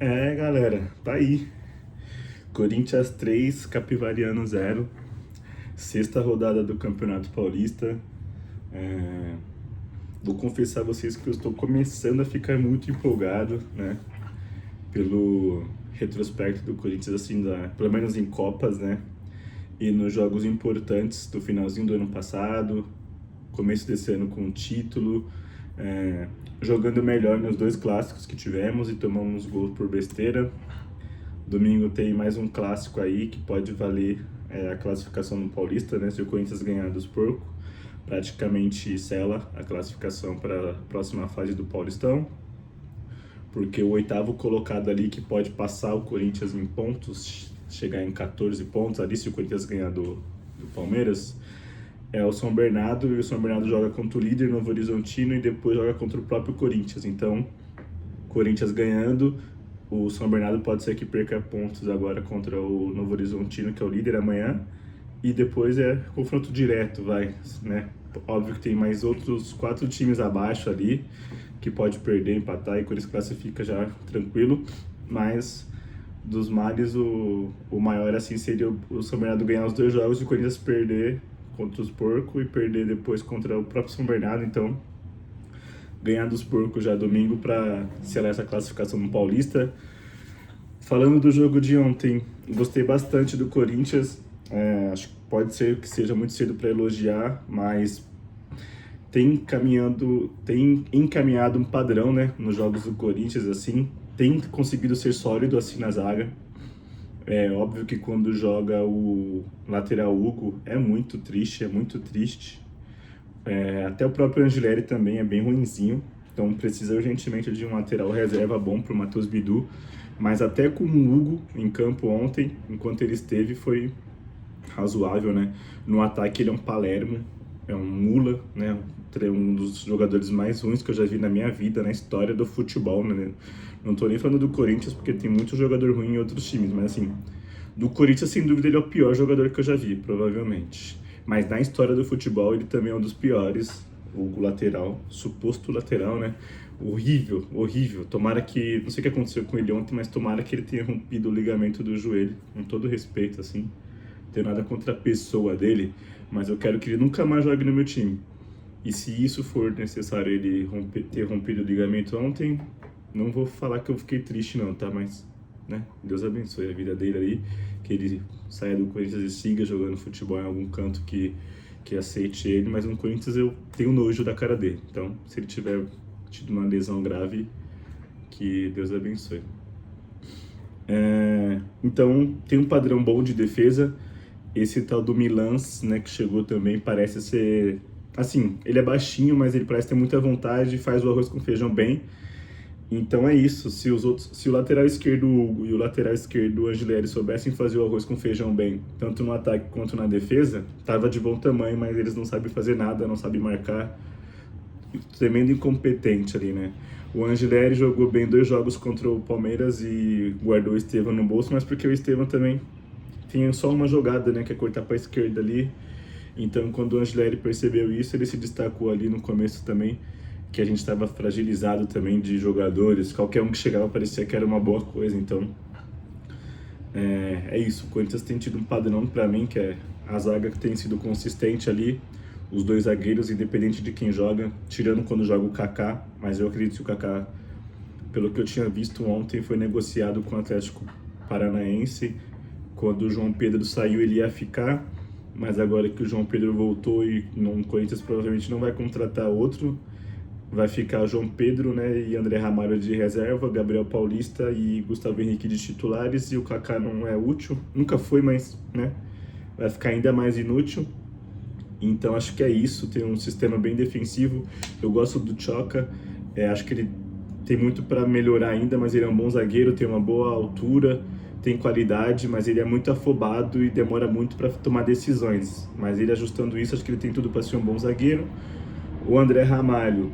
É, galera, tá aí. Corinthians 3, Capivariano 0. Sexta rodada do Campeonato Paulista. É, Vou confessar a vocês que eu estou começando a ficar muito empolgado, né? Pelo retrospecto do Corinthians, assim, pelo menos em Copas, né? E nos jogos importantes do finalzinho do ano passado, começo desse ano com o título, é, jogando melhor nos dois clássicos que tivemos e tomamos gols por besteira. Domingo tem mais um clássico aí que pode valer a classificação no Paulista, né? Se o Corinthians ganhar dos porcos, praticamente sela a classificação para a próxima fase do Paulistão, porque o oitavo colocado ali que pode passar o Corinthians em pontos, chegar em 14 pontos ali se o Corinthians ganhar do Palmeiras, é o São Bernardo, e o São Bernardo joga contra o líder Novo Horizontino e depois joga contra o próprio Corinthians. Então, Corinthians ganhando, o São Bernardo pode ser que perca pontos agora contra o Novo Horizontino, que é o líder amanhã, e depois é confronto direto, né? Óbvio que tem mais outros 4 times abaixo ali, que pode perder, empatar e Corinthians classifica já tranquilo, mas dos males o maior assim seria o São Bernardo ganhar os 2 jogos e o Corinthians perder contra os porcos e perder depois contra o próprio São Bernardo, então ganhar dos porcos já domingo para selar essa classificação no Paulista. Falando do jogo de ontem, gostei bastante do Corinthians. Acho que pode ser que seja muito cedo para elogiar, mas tem encaminhado um padrão, né, nos jogos do Corinthians, assim, tem conseguido ser sólido assim na zaga. É óbvio que quando joga o lateral Hugo é muito triste, até o próprio Angileri também é bem ruinzinho, então precisa urgentemente de um lateral reserva bom para o Matheus Bidu, mas até com o Hugo em campo ontem, enquanto ele esteve, foi razoável, né? No ataque ele é um Palermo, é um mula, né? Um dos jogadores mais ruins que eu já vi na minha vida, na história do futebol, né? Não tô nem falando do Corinthians, porque tem muito jogador ruim em outros times, mas assim, do Corinthians, sem dúvida, ele é o pior jogador que eu já vi, provavelmente. Mas na história do futebol, ele também é um dos piores. O lateral, suposto lateral, né? Horrível, horrível. Tomara que. Não sei o que aconteceu com ele ontem, mas tomara que ele tenha rompido o ligamento do joelho. Com todo respeito, assim. Não tenho nada contra a pessoa dele, mas eu quero que ele nunca mais jogue no meu time. E se isso for necessário, ele ter rompido o ligamento ontem, não vou falar que eu fiquei triste, não, tá? Mas, né? Deus abençoe a vida dele aí, que ele saia do Corinthians e siga jogando futebol em algum canto que aceite ele, mas no Corinthians eu tenho nojo da cara dele. Então, se ele tiver tido uma lesão grave, que Deus abençoe. Então, tem um padrão bom de defesa. Esse tal do Milans, né, que chegou também, parece ser... Assim, ele é baixinho, mas ele parece ter muita vontade, faz o arroz com feijão bem. Então é isso, se o lateral esquerdo Hugo e o lateral esquerdo Angileri soubessem fazer o arroz com feijão bem, tanto no ataque quanto na defesa, tava de bom tamanho, mas eles não sabem fazer nada, não sabem marcar, tremendo incompetente ali, né? O Angileri jogou bem 2 jogos contra o Palmeiras e guardou o Estevão no bolso, mas porque o Estevão também tinha só uma jogada, né, que é cortar para a esquerda ali. Então, quando o Angileri percebeu isso, ele se destacou ali no começo também, que a gente estava fragilizado também de jogadores, qualquer um que chegava parecia que era uma boa coisa, então é isso, o Corinthians tem tido um padrão para mim, que é a zaga que tem sido consistente ali, os 2 zagueiros, independente de quem joga, tirando quando joga o Kaká, mas eu acredito que o Kaká, pelo que eu tinha visto ontem, foi negociado com o Atlético Paranaense, quando o João Pedro saiu ele ia ficar, mas agora que o João Pedro voltou e o Corinthians provavelmente não vai contratar outro, vai ficar João Pedro, né, e André Ramalho de reserva, Gabriel Paulista e Gustavo Henrique de titulares, e o Kaká não é útil, nunca foi, mas, né, vai ficar ainda mais inútil. Então acho que é isso, tem um sistema bem defensivo, eu gosto do Tchoka, acho que ele tem muito para melhorar ainda, mas ele é um bom zagueiro, tem uma boa altura, tem qualidade, mas ele é muito afobado e demora muito para tomar decisões. Mas ele ajustando isso, acho que ele tem tudo para ser um bom zagueiro. O André Ramalho,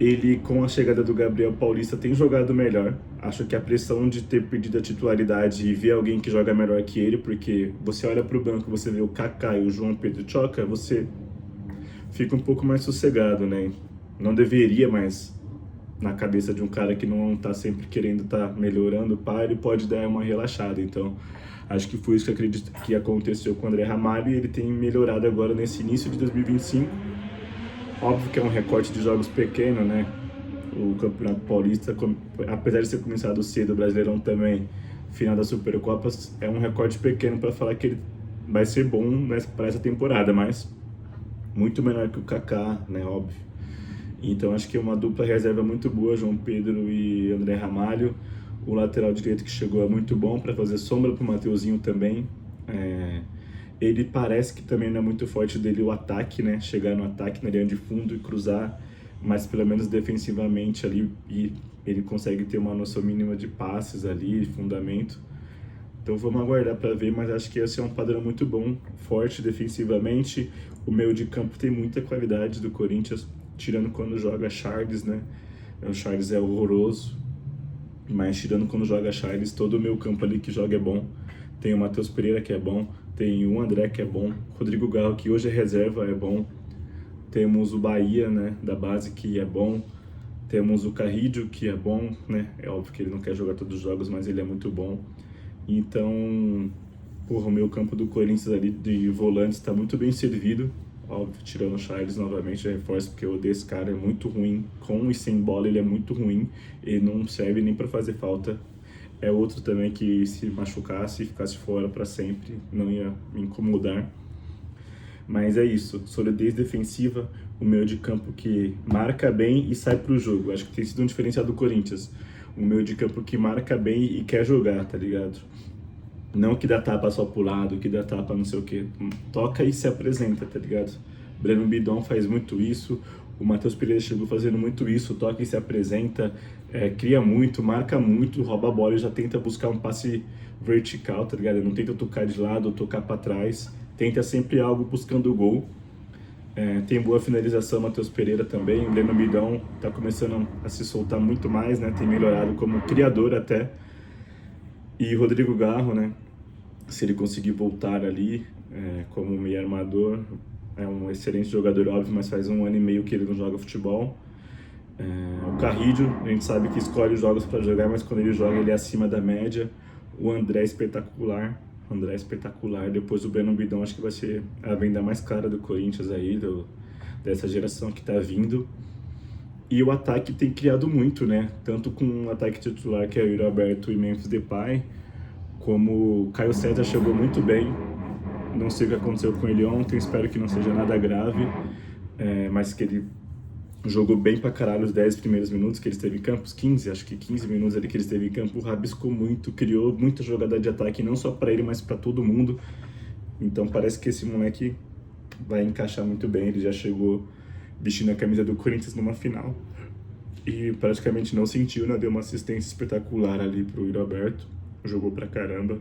ele com a chegada do Gabriel Paulista tem jogado melhor. Acho que a pressão de ter perdido a titularidade e ver alguém que joga melhor que ele, porque você olha para o banco, você vê o Kaká e o João Pedro Tchoka, você fica um pouco mais sossegado, né? Não deveria, mas na cabeça de um cara que não tá sempre querendo tá melhorando, pá, ele pode dar uma relaxada. Então, acho que foi isso que acredito que aconteceu com o André Ramalho, e ele tem melhorado agora nesse início de 2025. Óbvio que é um recorte de jogos pequeno, né? O Campeonato Paulista, apesar de ter começado cedo, o Brasileirão também, final da Supercopa, é um recorte pequeno para falar que ele vai ser bom, né, para essa temporada, mas muito menor que o Kaká, né, óbvio. Então acho que é uma dupla reserva muito boa, João Pedro e André Ramalho. O lateral direito que chegou é muito bom para fazer sombra para o Mateuzinho também. Ele parece que também não é muito forte dele o ataque, né? Chegar no ataque na linha de fundo e cruzar, mas pelo menos defensivamente ali, e ele consegue ter uma noção mínima de passes ali, fundamento. Então vamos aguardar para ver, mas acho que esse é um padrão muito bom, forte defensivamente. O meio de campo tem muita qualidade do Corinthians, tirando quando joga Charles, né? O Charles é horroroso, mas tirando quando joga Charles, todo o meio campo ali que joga é bom. Tem o Matheus Pereira que é bom, tem o André que é bom, Rodrigo Garro que hoje é reserva é bom, temos o Bahia, né, da base que é bom, temos o Carrídio que é bom, né? É óbvio que ele não quer jogar todos os jogos, mas ele é muito bom. Então, porra, o meio campo do Corinthians ali de volantes está muito bem servido. Óbvio, tirando o Charles novamente, reforço porque eu odeio esse cara, é muito ruim. Com e sem bola ele é muito ruim, ele não serve nem para fazer falta. É outro também que se machucasse e ficasse fora para sempre, não ia me incomodar. Mas é isso, solidez defensiva, o meio de campo que marca bem e sai pro jogo. Acho que tem sido um diferencial do Corinthians. O meio de campo que marca bem e quer jogar, tá ligado? Não que dá tapa só pro lado, que dá tapa não sei o que. Toca e se apresenta, tá ligado? Breno Bidon faz muito isso, o Matheus Pereira chegou fazendo muito isso, toca e se apresenta, cria muito, marca muito, rouba a bola e já tenta buscar um passe vertical, tá ligado? Não tenta tocar de lado ou tocar pra trás, tenta sempre algo buscando o gol. Tem boa finalização, Matheus Pereira também, o Breno Bidon tá começando a se soltar muito mais, né? Tem melhorado como criador até. E Rodrigo Garro, né? Se ele conseguir voltar ali como meio armador, é um excelente jogador, óbvio, mas faz 1 ano e meio que ele não joga futebol. O Carrídio, a gente sabe que escolhe os jogos para jogar, mas quando ele joga ele é acima da média. O André é espetacular, depois o Breno Bidon acho que vai ser a venda mais cara do Corinthians aí, dessa geração que tá vindo. E o ataque tem criado muito, né? Tanto com o ataque titular, que é o Yuri Alberto e Memphis Depay, como o Caio César chegou muito bem. Não sei o que aconteceu com ele ontem, espero que não seja nada grave, mas que ele jogou bem pra caralho os 10 primeiros minutos que ele esteve em campo, os 15, acho que 15 minutos ali que ele esteve em campo, rabiscou muito, criou muita jogada de ataque, não só pra ele, mas pra todo mundo. Então parece que esse moleque vai encaixar muito bem, ele já chegou vestindo a camisa do Corinthians numa final e praticamente não sentiu, né? Deu uma assistência espetacular ali pro Yuri Alberto, jogou pra caramba,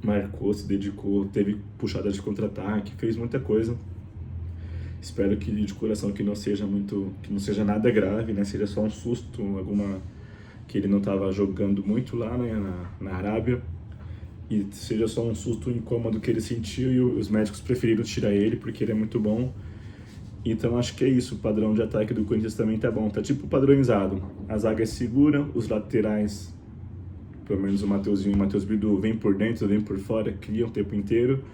marcou, se dedicou, teve puxada de contra-ataque, fez muita coisa. Espero que de coração que não seja nada grave, né? Seja só um susto, que ele não estava jogando muito lá, né, na Arábia, e seja só um susto, um incômodo que ele sentiu e os médicos preferiram tirar ele porque ele é muito bom. Então acho que é isso, o padrão de ataque do Corinthians também tá bom, tá tipo padronizado. A zaga é segura, os laterais, pelo menos o Mateuzinho e o Matheus Bidu, vem por dentro, vem por fora, criam o tempo inteiro.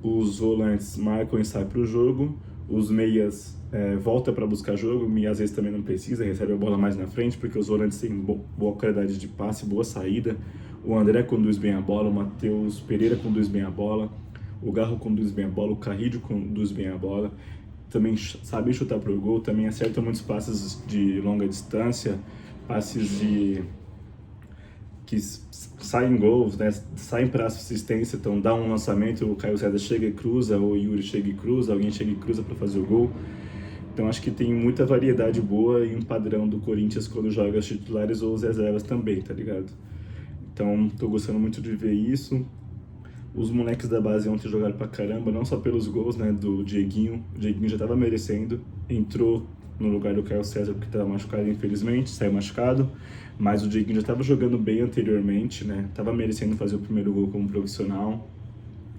Os volantes marcam e saem pro jogo. Os meias voltam para buscar jogo, e às vezes também não precisa, recebe a bola mais na frente, porque os volantes têm boa qualidade de passe, boa saída. O André conduz bem a bola, o Matheus Pereira conduz bem a bola, o Garro conduz bem a bola, o Carrídio conduz bem a bola. Também sabe chutar pro gol, também acerta muitos passes de longa distância, passes que saem gols, né? Saem para assistência, então dá um lançamento, o Caio César chega e cruza, ou o Yuri chega e cruza, alguém chega e cruza para fazer o gol. Então acho que tem muita variedade boa e um padrão do Corinthians quando joga os titulares ou os reservas também, tá ligado? Então tô gostando muito de ver isso. Os moleques da base ontem jogaram pra caramba, não só pelos gols, né, do Dieguinho. O Dieguinho já tava merecendo, entrou no lugar do Caio César porque estava machucado, infelizmente, saiu machucado, mas o Dieguinho já estava jogando bem anteriormente, né? Tava merecendo fazer o primeiro gol como profissional,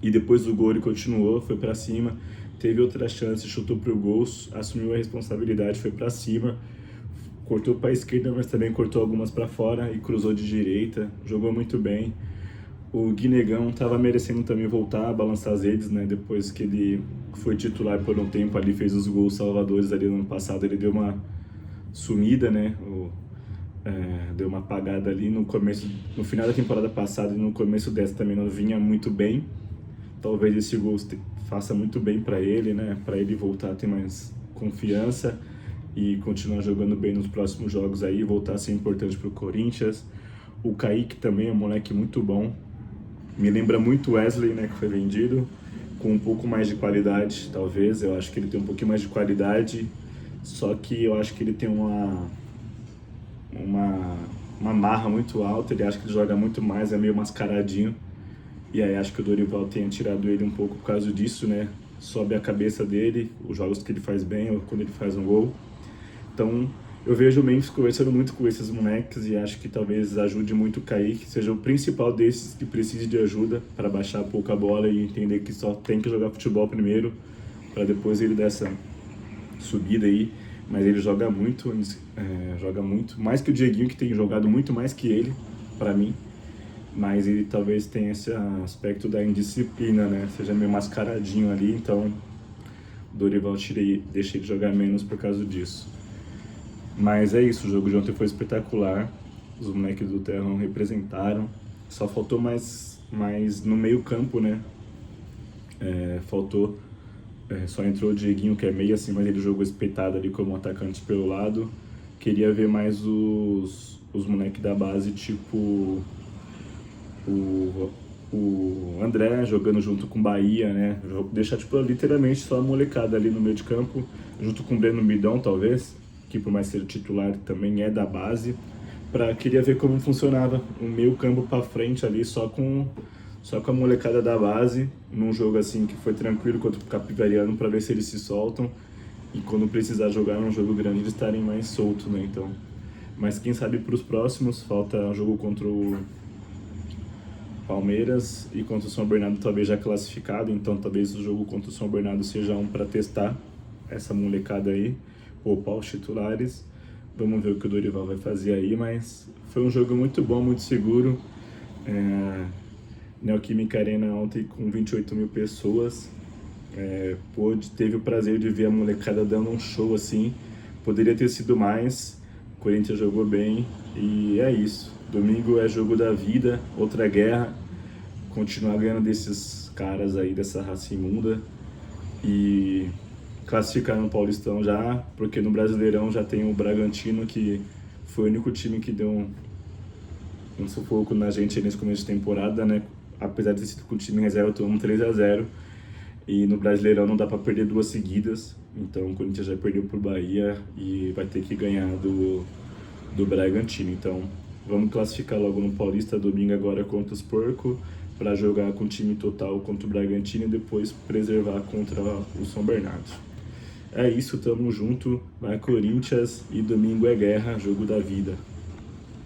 e depois do gol ele continuou, foi para cima, teve outra chance, chutou pro gol, assumiu a responsabilidade, foi para cima, cortou para a esquerda, mas também cortou algumas para fora e cruzou de direita, jogou muito bem. O Guinegão estava merecendo também voltar a balançar as redes, né? Depois que ele foi titular por um tempo ali, fez os gols salvadores ali no ano passado, ele deu uma sumida, né? Deu uma apagada ali no começo, no final da temporada passada e no começo dessa também não vinha muito bem. Talvez esse gol faça muito bem para ele, né? Para ele voltar a ter mais confiança e continuar jogando bem nos próximos jogos aí, voltar a ser importante para o Corinthians. O Kaique também é um moleque muito bom. Me lembra muito o Wesley, né, que foi vendido, com um pouco mais de qualidade, talvez. Eu acho que ele tem um pouquinho mais de qualidade, só que eu acho que ele tem uma marra muito alta, ele acha que ele joga muito mais, é meio mascaradinho. E aí acho que o Dorival tenha tirado ele um pouco por causa disso, né? Sobe a cabeça dele, os jogos que ele faz bem ou quando ele faz um gol. Então eu vejo o Memphis conversando muito com esses moleques e acho que talvez ajude muito o Kaique, seja o principal desses que precise de ajuda para baixar um pouco a bola e entender que só tem que jogar futebol primeiro, para depois ele dar essa subida aí. Mas ele joga muito, mais que o Dieguinho, que tem jogado muito mais que ele, para mim. Mas ele talvez tenha esse aspecto da indisciplina, né? Seja meio mascaradinho ali, então o Dorival deixei de jogar menos por causa disso. Mas é isso, o jogo de ontem foi espetacular, os moleques do Terrão representaram, só faltou mais no meio campo, né? Só entrou o Dieguinho, que é meio assim, mas ele jogou espetado ali como atacante pelo lado. Queria ver mais os moleques da base, tipo o André jogando junto com o Bahia, né? Deixar tipo, literalmente só a molecada ali no meio de campo, junto com o Breno Bidão, talvez, que por mais ser titular também é da base. Queria ver como funcionava o meio campo para frente ali, só com a molecada da base, num jogo assim que foi tranquilo contra o Capivariano, para ver se eles se soltam e quando precisar jogar num jogo grande eles estarem mais soltos, né? Então, mas quem sabe para os próximos, falta um jogo contra o Palmeiras e contra o São Bernardo, talvez já classificado, então talvez o jogo contra o São Bernardo seja um para testar essa molecada aí, poupar os titulares. Vamos ver o que o Dorival vai fazer aí, mas foi um jogo muito bom, muito seguro. Neoquímica Arena ontem com 28 mil pessoas, teve o prazer de ver a molecada dando um show assim, poderia ter sido mais, o Corinthians jogou bem e é isso. Domingo é jogo da vida, outra guerra, continuar ganhando desses caras aí, dessa raça imunda e classificar no Paulistão já, porque no Brasileirão já tem o Bragantino, que foi o único time que deu um sufoco na gente nesse começo de temporada, né? Apesar de ter sido com o time reserva, tomamos 3-0 e no Brasileirão não dá para perder duas seguidas, então o Corinthians já perdeu pro Bahia e vai ter que ganhar do Bragantino. Então vamos classificar logo no Paulista domingo agora contra os Porcos, para jogar com o time total contra o Bragantino e depois preservar contra o São Bernardo. É isso, tamo junto, vai Corinthians e domingo é guerra, jogo da vida.